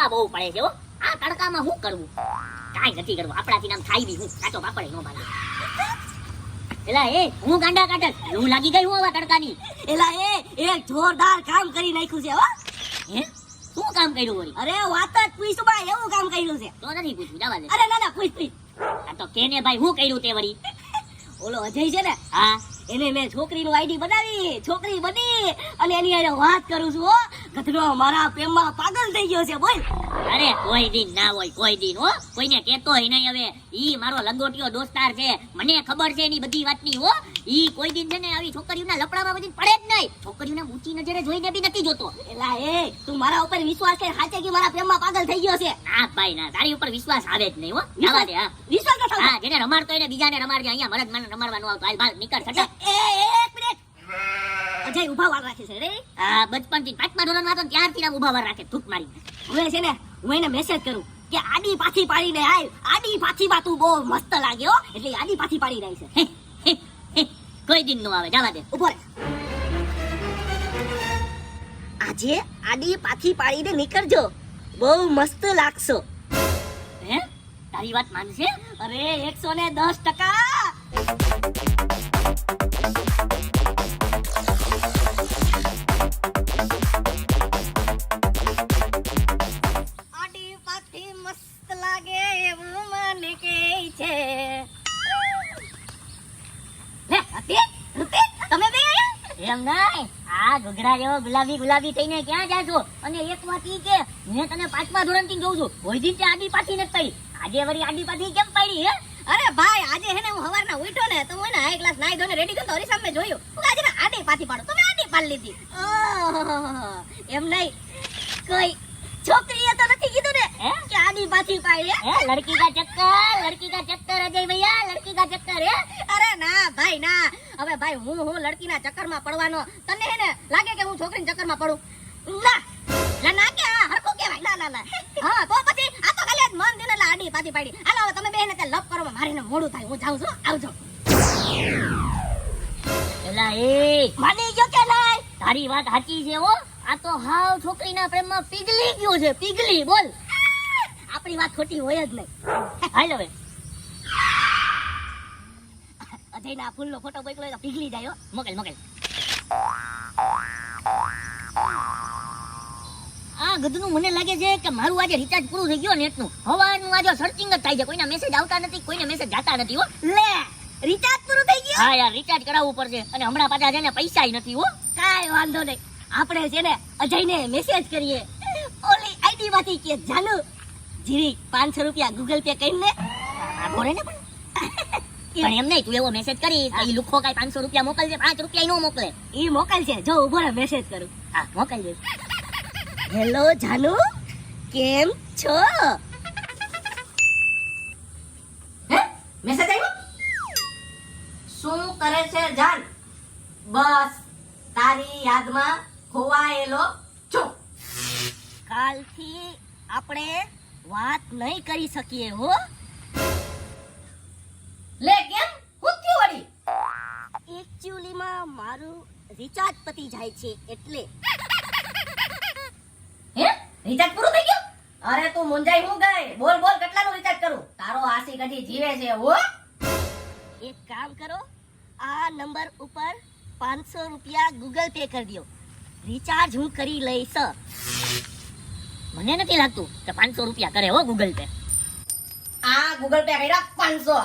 તડકા બહુ પડે છે હો. આ તડકામાં શું કરવું? કાંઈ નથી કરવું, આપણાથી નામ થાય બી હું કાચો પાપડ નો બાંધે. એલા એ હું ગાંડા કાઢે લૂ લાગી ગઈ હું આવા તડકાની. એલા એ એક જોરદાર કામ કરી નાખ્યું છે હો. હે શું કામ કર્યું વળી? અરે વાત જ પૂછ ભાઈ, એવું કામ કર્યું છે. તો નથી પૂછ્યું, જવા દે. અરે ના ના પૂછ. આ તો કેને ભાઈ હું કર્યું તે વળી? ઓલો અજય છે ને, હા એને મેં છોકરીનું આઈડી બનાવી, છોકરી બની અને એની હારે વાત કરું છું હો. ગધડો મારા પ્રેમમાં પાગલ થઈ ગયો છે બોલ. અરે કોઈ દિન ના હોય, કોઈ દિન હો, કોઈને કહેતોય નહીં. હવે ઈ મારો લંગોટિયો દોસ્તાર છે, મને ખબર છે એની બધી વાતની હો. ઈ કોઈ દિન છે ને આવી છોકરીઓના લપડામાં બધી પડે જ નહીં. છોકરીઓને ઊંચી નજરે જોઈને બી નથી જોતો. એલા એ તું મારા ઉપર વિશ્વાસ કર, સાચે કે મારા પ્રેમમાં પાગલ થઈ ગયો છે. ના ભાઈ ના, તારી ઉપર વિશ્વાસ આવે જ નહીં હો. જવા દે. હા વિશ્વાસ ન થાય. હા, જેને રમાડતો એને બીજાને રમાડજે. અહીંયા મરદ મને રમાડવાનું આવતો. હાલ બાલ નીકળ છટા. એક મિનિટ. અજય ઉભા વાર રાખે છે રે. હા, બચપનથી 5મા ધોરણમાં હતો ને ત્યારથી આમ ઊભા વાર રાખે, થૂક મારી. હવે છે ને હું એને મેસેજ કરું કે આડી પાછી પાડીને આય, આડી પાછીમાં તું બહુ મસ્ત લાગ્યો, એટલે આડી પાછી પાડી રહી છે. હે, હે, હે. કોઈ દિન નો આવે, જવા દે. ઉભો રે. આજે આડી પાછી પાડીને નીકળજો, બહુ મસ્ત લાગશો. હે તારી વાત માનશે? અરે 110%. આડી પાછી મસ્ત લાગે એવું મને કહે છે. લે અતિ તમે બે એમ નહીં, આ ઘઘરા જેવો ગુલાબી ગુલાબી થઈને ક્યાં જાશો? અને એક વાત ઈ કે મેં તને 5મા ધોરણથી જોઉં છું, કોઈ દિન તે આડી પાછી નથી પડી. આજે વળી આડી પાછી કેમ પડી? હે અરે ભાઈ આજે હે ને હું સવારના ઉઠ્યો ને તો હું એને હાઈ ક્લાસ નાઈ ધોઈને રેડી કરતો હરી સામે જોયું. હું આજે ને આડી પાછી પાડો, તમે આડી પાડી લીધી. ઓહ, એમ નહીં, કોઈ છોકરીએ તો નથી કીધું ને હે? કે આડી પાછી પાડી. હે લડકી કા ચક્કર, લડકી કા ચક્કર અજય ભૈયા, લડકી કા ચક્કર. હે અરે ના ભાઈ ના. હવે ભાઈ હું લડકીના ચક્કરમાં પડવાનો, તને હે ને લાગે કે હું છોકરીના ચક્કરમાં પડું? ના ના ના કે આ હરખું કહેવાય. ના ના ના. હા તો પછી આ તો ખાલી આજ મન દિન એટલે આડી પાછી પાડી. હાલો હવે તમે બેને તે લપ કરો, મારીને મોડું થાય, હું જાઉં છું, આવજો. એલા એ માની ગયો કે નહીં? તારી વાત સાચી છે હો. આ તો હાવ છોકરીના પ્રેમમાં પીગળી ગયો છે, પીગળી. બોલ, આપણી વાત ખોટી હોય જ નહીં. હાલ હવે. અજયના ફૂલનો ફોટો મોકલો તો પીગળી જાય હો. મોકલ મોકલ. આ ગધનું મને લાગે છે કે મારું આજે રિચાર્જ પૂરું થઈ ગયું નેટનું. હવાનું આજે સર્ચિંગ જ થાય છે, કોઈના મેસેજ આવતા નથી, કોઈને મેસેજ જાતા નથી હો. લે રિચાર્જ પૂરું થઈ ગયું. હા યાર, રિચાર્જ કરાવવું પડશે. અને હમણાં પાછા છે ને પૈસાય નથી હો. કાંઈ વાંધો નહીં, આપણે છે ને અજયને મેસેજ કરીએ ઓલી આઈડી માંથી કે જાનુ જીરી 500 રૂપિયા ગૂગલ પે કરીને. આ બોલે ને પણ એમ નહીં, તું એવો મેસેજ કરી તો ઈ લુખો કાંઈ 500 રૂપિયા મોકલજે, 5 રૂપિયા નો મોકલે. ઈ મોકલશે, જો ઉભો રહે મેસેજ કરું. હા મોકલજે. હેલો જાનુ, કેમ છો? હે મેસેજ આવ્યો? શું કરે છે જાન? બસ તારી યાદમાં ખોવાયેલો છું. કાલથી આપણે વાત નહીં કરી શકીએ હો. લે કેમ? હું થયું વળી? એક્ચ્યુઅલીમાં મારું રિચાર્જ પતી જાય છે એટલે. હે રિચાર્જ પૂરું થઈ ગયું? અરે તું મુંજાઈ હું ગઈ? બોલ બોલ, કેટલાનું રિચાર્જ કરું? તારો આસી કઢી જીવે છે હો. એક કામ કરો, આ નંબર ઉપર 500 રૂપિયા ગૂગલ પે કરી દો, રિચાર્જ હું કરી લઈશ. મને નથી લાગતું કે 500 રૂપિયા કરે હો ગૂગલ પે. આ ગૂગલ પે કર્યા 500.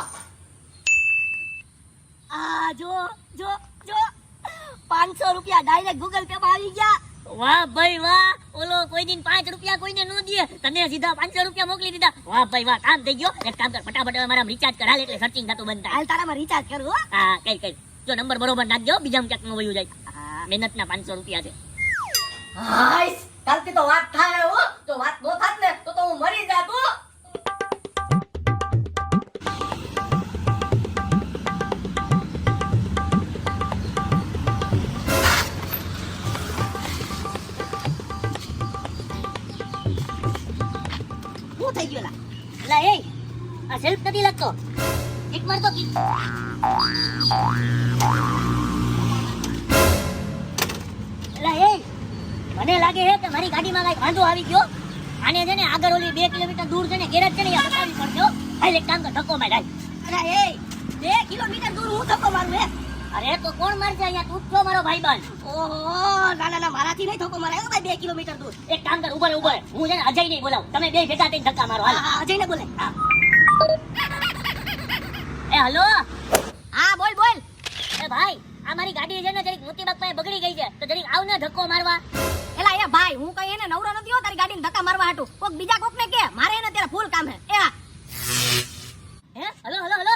આ જો જો જો 500 રૂપિયા ડાયરેક્ટ ગૂગલ પે માં આવી ગયા. વાહ ભાઈ વાહ. ઓલો કોઈ દિન 5 રૂપિયા કોઈને નો દે, તને સીધા 500 રૂપિયા મોકલી દીધા. વાહ ભાઈ વાહ, કામ થઈ ગયો. એક કામ કર, ફટાફટ મારા રિચાર્જ કરાલ એટલે સર્ચિંગ થતું બંધ થાય. હાલ તારામાં રિચાર્જ કરું હો. હા કઈ કઈ, જો નંબર બરોબર નાખજો, બીજામાં ક્યાંક નો વયું જાય. હા મહેનતના 500 રૂપિયા છે. હાઈસ કાલથી તો વાત થાય હો. તો વાત નો થાત ને તો હું મરી જાત હો. શું થઈ ગયું લા? એલા એ આ સેલ્ફ નથી લાગતો, એક માર તો એલા એ મને લાગે છે કે મારી ગાડીમાં કઈ વાંધો આવી ગયો. આને છે ને આગળ ઓલી 2 કિલોમીટર દૂર છે ને ગેરેજ છે ને અહીંયા બતાવવી પડશે હો. હાલ એક કામ કર, ધક્કો માર હાલ. અરે એ 2 કિલોમીટર દૂર હું ધક્કો મારું હે? અરે તો કોણ મારશે અહીંયા? તું જ છો મારો ભાઈબંધ. ઓહો ના ના ના મારાથી નહીં ધક્કો મારાય ભાઈ 2 કિલોમીટર દૂર. એક કામ કર, ઉભો રહે, ઉભો રહે. હું છે ને અજય નહીં બોલાવું, તમે બે ભેગા થઈને ધક્કા મારો હાલ. હા અજયને બોલે. હા. એ હલો. હા બોલ બોલ. એ ભાઈ, આ મારી ગાડી છે ને જરીક મોતીબાગ પાસે બગડી ગઈ છે, તો જરીક આવ ને ધક્કો મારવા. એલા એ ભાઈ હું કઈ એને નવરો નથી હો તારી ગાડીને ધક્કા મારવા હાટુ. કોક બીજા કોકને કે મારે એને ત્યારે ફૂલ કામ હે. એ હા. હે હલો હલો હલો.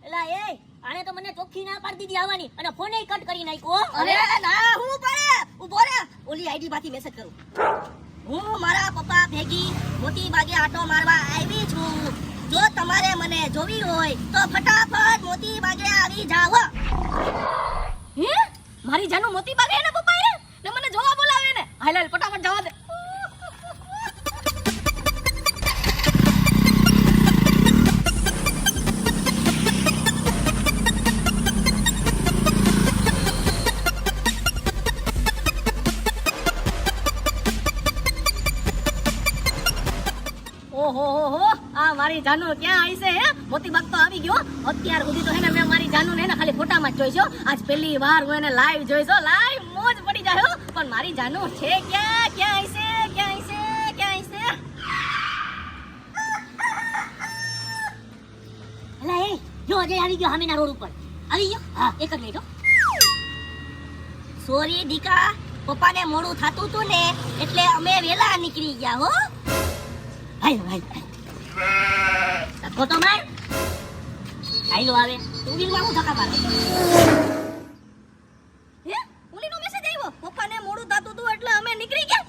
એલા એ આને તો મને ચોખ્ખી ના પાડી દીધી આવવાની અને ફોને કટ કરી નાખ્યો. અરે ના હું પડે ઉભો રે ઓલી આઈડી માંથી મેસેજ કરું. હું મારા પપ્પા ભેગી મોતી બાગે આટો મારવા આવી છું. જો તમારે મને જોવી હોય તો ફટાફટ મોતી બાગે આવી જાવ. હે મારી જાનું મોતી બાગે એના પપ્પા એ ને મને જોવા બોલાવે ને. હાલ હાલ ફટાફટ જવા દે. ઓહો આ મારી જાનુ ક્યાં આવી છે હે? મોતીબાગ તો આવી ગયો. અત્યાર સુધી તો હે ને મેં મારી જાનુ ને ખાલી ફોટામાં જ જોઈ છે. આજ પહેલી વાર હું એને લાઈવ જોઈ છું. લાઈવ મોજ પડી જાય હો. પણ મારી જાનુ છે ક્યાં? ક્યાં આવી છે? ક્યાં આવી છે? ક્યાં આવી છે? એલા એ જો અજય આવી ગયો સામેના રોડ ઉપર. આવી ગયો? હા, એક જ મિનિટ હો. સોરી દીકા પપ્પાને મોડું થાતું તું ને એટલે અમે વેલા નીકળી ગયા હો. હાલ હાલ. ધક્કો તો માર. હાલો આવે. તું બિલમાં હું ધક્કા મારે. હે ઓલીનો મેસેજ આવ્યો પપ્પાને મોડું થાતું તું એટલે અમે નીકળી ગયા.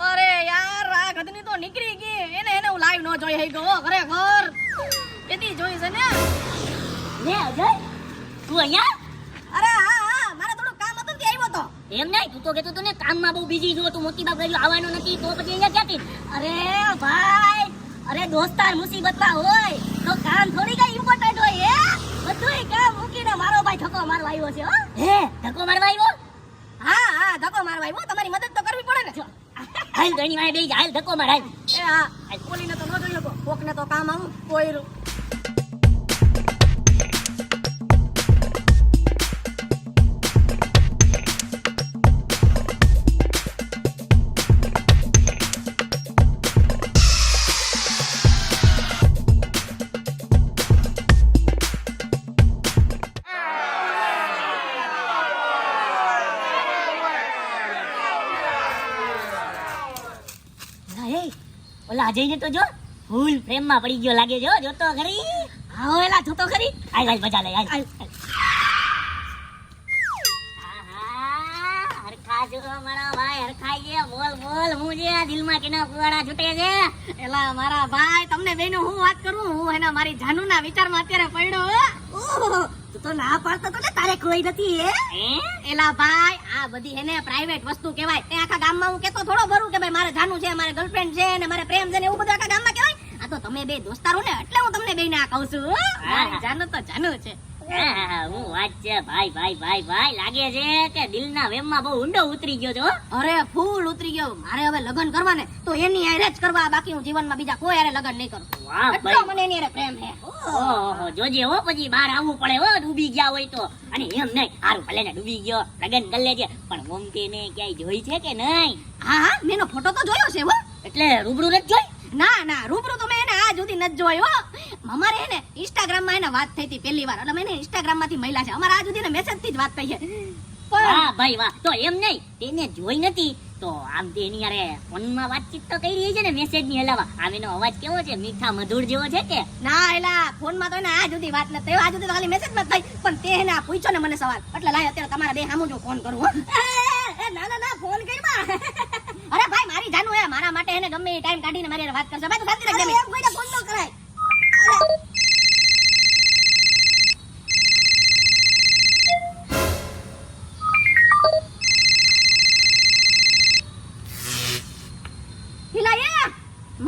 અરે યાર આ ગધની તો નીકળી ગઈ. એને હું લાઈવ નો જોઈ હઈ ગયો ખરેખર. કેતી જોઈ છે ને. લે અજય, તું અહીંયા? અરે હા હા મારે થોડું કામ હતું તે આવ્યો તો. એમ નહીં, તું તો કહેતો હતો ને કામમાં બહુ બિઝી છો, તું મોતીબાગ ગયો આવવાનો નથી, તો પછી અહીંયા ક્યાંથી? અરે ભાઈ અરે દોસ્તાર મુસીબતમાં હોય તો કામ થોડી કઈ ઇમ્પોર્ટન્ટ હોય હે. બધુંય કામ મૂકીને મારો ભાઈ ધક્કો મારવા આવ્યો છે હો. હે ધક્કો મારવા આવ્યો? હા હા ધક્કો મારવા આવ્યો. તમારી મદદ તો કરવી પડે ને. હાલ તો એની વાંહે બેસી જા, હાલ ધક્કો માર હાલ. એ હા ઓલીને તો ન જોઈ શકો. કોકને તો કામ આવું કોયરું. એ ઓલા અજયને તો જો ફૂલ પ્રેમમાં પડી ગયો લાગે છે હો, જોતો ખરી. આવો એલા જોતો ખરી. હાલ હાલ મજા લે હાલ. હાલ. આહા, હરખા જો મારા ભાઈ, હરખાઈ છે. બોલ બોલ, હું જે આ દિલમાં કેના ફુવારા છૂટે છે. એલા મારા ભાઈ તમને બેનો હું વાત કરું. હું એના મારી જાનુના વિચારમાં અત્યારે પડ્યો હો. ઓહો તું તો ના પાડતો તો ને તારે કોઈ નથી હે. હે? એલા ભાઈ આ બધી હેને પ્રાઇવેટ વસ્તુ કહેવાય. એ આખા ગામમાં હું કેતો થોડો ભરું કે ભાઈ મારે જાનુ છે, મારે ગર્લફ્રેન્ડ છે ને મારે પ્રેમ છે ને એવું બધું આખા ગામમાં કહેવાય. આ તો તમે બે દોસ્તારો ને એટલે હું તમને બેને આ કહું છું હો. મારી જાનુ તો જાનુ છે. આહા, હું વાત છે ભાઈ ભાઈ ભાઈ ભાઈ. લાગે છે કે દિલના વેમમાં બહુ ઊંડો ઉતરી ગયો છો હો. અરે ફૂલ ઉતરી ગયો. મારે હવે લગ્ન કરવા ને તો એની હારે જ કરવા. બાકી હું જીવનમાં બીજા કોઈ હારે લગ્ન નહીં કરું. વાહ એટલો ભાઈ. મને એની હારે પ્રેમ છે. ઓહો, જોજે હો પછી બહાર આવવું પડે હો, ડૂબી ગયા હોય તો. અને એમ નહીં, હારું ભલે ને ડૂબી ગયો, લગન કરી લેજે, પણ મમતીને ક્યાંય જોઈ છે કે નહીં? હા હા મેં એનો ફોટો તો જોયો છે હો. એટલે રૂબરૂ નથી જોઈ? ના ના રૂબરૂ તો મેં એને આ સુધી નથી જોયો હો. અમારે એને ઇન્સ્ટાગ્રામ માં એને વાત થઈ હતી પહેલી વાર. એટલે મેં એને ઇન્સ્ટાગ્રામ માંથી મળ્યા છે. અમારે આ સુધી મેસેજ થી જ વાત થઈ છે. વાહ ભાઈ વાહ. તો એમ નહીં, તેને જોઈ નથી તો આમ તે એની યારે ફોનમાં વાતચીત તો કરી રહી છે ને, મેસેજ ની અલાવા. આમ એનો અવાજ કેવો છે, મીઠા મધુર જેવો છે કે? ના એલા ફોન માં તો એને આ સુધી વાત નથી થઈ. આ સુધી તો ખાલી મેસેજ માં થઈ. પણ તે એને આ પૂછ્યો ને મને સવાલ, એટલે લાય અત્યારે તમારા બે સામું જો ફોન કરું હો. ના ના ના ફોન કઈ માં. અરે ભાઈ મારી જાનુ હે, મારા માટે એને ગમે એ ટાઈમ કાઢીને મારી હારે વાત કરશે. ભાઈ તું શાંતિ રાખ. એમ કોઈને ફોન ન કરાય.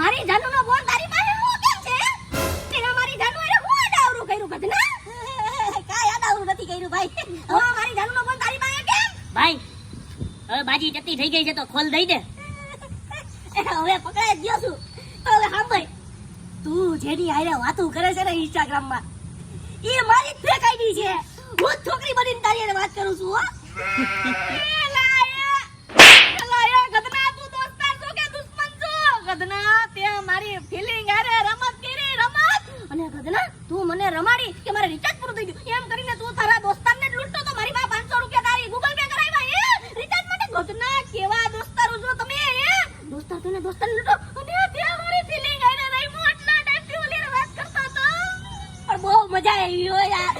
મારી જાનુ નો ફોન તારી પાસે હું કેમ છે? તેના મારી જાનુ એને હું આડાવરું કર્યું કદના? કાઈ આડાવરું નથી કર્યું ભાઈ. હા મારી જાનુ નો ફોન તારી પાસે કેમ? ભાઈ હવે બાજી જતી થઈ ગઈ છે તો ખોલ દઈ દે. હવે પકડાઈ જ ગયો છું. તો હવે સાંભળ, તું જેની હારે વાતું કરે છે ને ઇન્સ્ટાગ્રામમાં, એ મારી જ ફેક આઈડી છે. હું જ છોકરી બનીને તારી હારે વાત કરું છું હો. ગધના, તું દોસ્તાર છો કે દુશ્મન છો? ગધના, તે મારી ફીલિંગ હારે રમત કરી, રમત. અને ગધના, તું મને રમાડી કે મારે રિચાર્જ પૂરું થઈ ગયું એમ કરીને તું તારા દોસ્તારને જ લૂંટતો તો મારી પાસે 500 રૂપિયા તારી ગૂગલ પે કરાવ્યા રિચાર્જ માટે. ગધના, કેવા દોસ્તારો છો તમે? દોસ્તાર તને દોસ્તાર લૂંટો અને તે મારી ફીલિંગ હારે રહીમો. આટલા ટાઈમથી ઓલીને વાત કરતો હતો પણ બહુ મજા આવી હો યાર.